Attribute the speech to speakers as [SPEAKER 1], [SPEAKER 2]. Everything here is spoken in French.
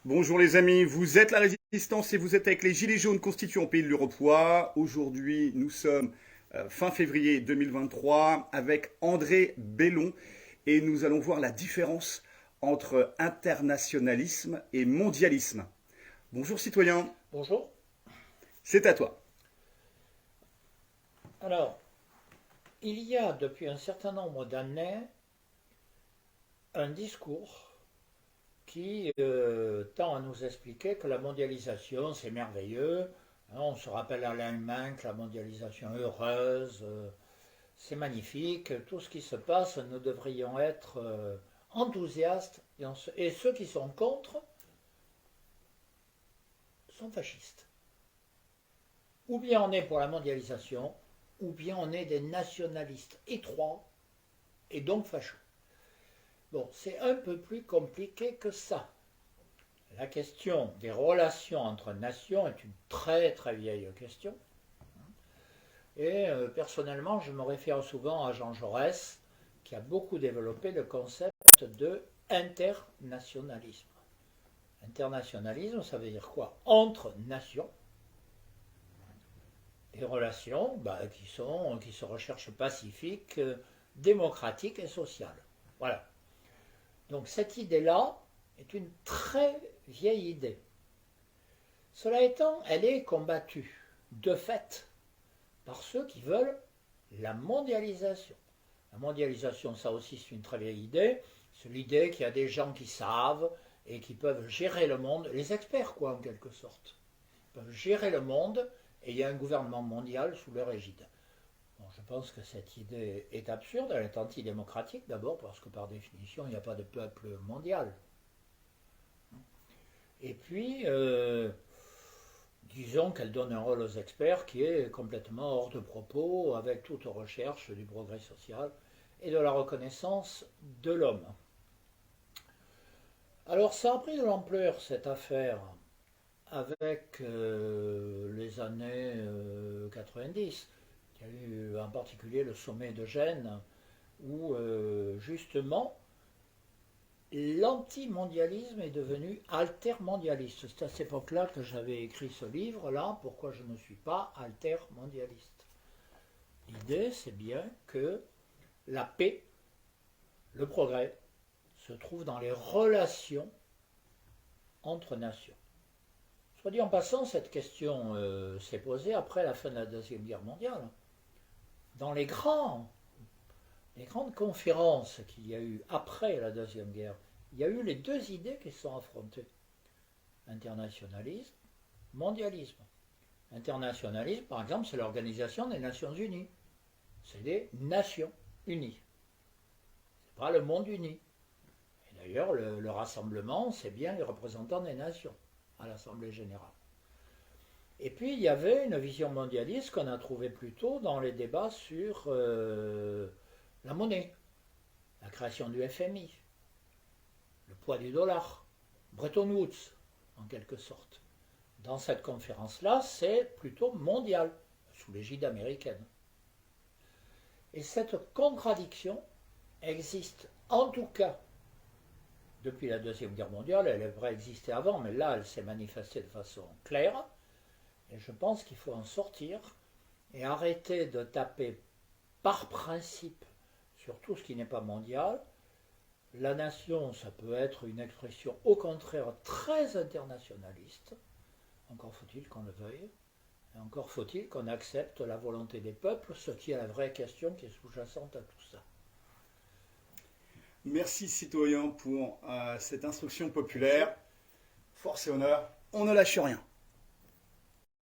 [SPEAKER 1] Bonjour les amis, vous êtes la Résistance et vous êtes avec les Gilets jaunes constituants Pays de l'Uropoix. Aujourd'hui, nous sommes fin février 2023 avec André Bellon et nous allons voir la différence entre internationalisme et mondialisme. Bonjour citoyens,
[SPEAKER 2] Bonjour.
[SPEAKER 1] c'est à toi.
[SPEAKER 2] Alors, il y a depuis un certain nombre d'années un discours qui tend à nous expliquer que la mondialisation, c'est merveilleux. On se rappelle Alain Humain que la mondialisation est heureuse, c'est magnifique, tout ce qui se passe, nous devrions être enthousiastes, et ceux qui sont contre sont fascistes. Ou bien on est pour la mondialisation, ou bien on est des nationalistes étroits et donc fachos. Bon, c'est un peu plus compliqué que ça. La question des relations entre nations est une très très vieille question. Et personnellement, je me réfère souvent à Jean Jaurès, qui a beaucoup développé le concept de internationalisme. Internationalisme, ça veut dire quoi? Entre nations, des relations qui se recherchent pacifiques, démocratiques et sociales. Voilà. Donc cette idée-là est une très vieille idée. Cela étant, elle est combattue de fait par ceux qui veulent la mondialisation. La mondialisation, ça aussi, c'est une très vieille idée. C'est l'idée qu'il y a des gens qui savent et qui peuvent gérer le monde, les experts quoi en quelque sorte. Ils peuvent gérer le monde et il y a un gouvernement mondial sous leur égide. Bon, je pense que cette idée est absurde, elle est antidémocratique d'abord parce que par définition il n'y a pas de peuple mondial. Et puis, disons qu'elle donne un rôle aux experts qui est complètement hors de propos avec toute recherche du progrès social et de la reconnaissance de l'homme. Alors ça a pris de l'ampleur cette affaire avec les années 90. Il y a eu en particulier le sommet de Gênes où justement l'antimondialisme est devenu altermondialiste. C'est à cette époque-là que j'avais écrit ce livre-là, Pourquoi je ne suis pas altermondialiste. L'idée, c'est bien que la paix, le progrès, se trouve dans les relations entre nations. Soit dit en passant, cette question s'est posée après la fin de la Deuxième Guerre mondiale. Dans les grandes conférences qu'il y a eu après la Deuxième Guerre, il y a eu les deux idées qui sont affrontées. Internationalisme, mondialisme. Internationalisme, par exemple, c'est l'Organisation des Nations Unies. C'est des Nations Unies. C'est pas le monde uni. Et d'ailleurs, le rassemblement, c'est bien les représentants des nations à l'Assemblée générale. Et puis, il y avait une vision mondialiste qu'on a trouvée plutôt dans les débats sur la monnaie, la création du FMI, le poids du dollar, Bretton Woods, en quelque sorte. Dans cette conférence-là, c'est plutôt mondial, sous l'égide américaine. Et cette contradiction existe, en tout cas, depuis la Deuxième Guerre mondiale. Elle devrait exister avant, mais là, elle s'est manifestée de façon claire. Et je pense qu'il faut en sortir et arrêter de taper par principe sur tout ce qui n'est pas mondial. La nation, ça peut être une expression au contraire très internationaliste. Encore faut-il qu'on le veuille. Et encore faut-il qu'on accepte la volonté des peuples, ce qui est la vraie question qui est sous-jacente à tout ça.
[SPEAKER 1] Merci citoyens pour cette instruction populaire. Force et honneur, on ne lâche rien.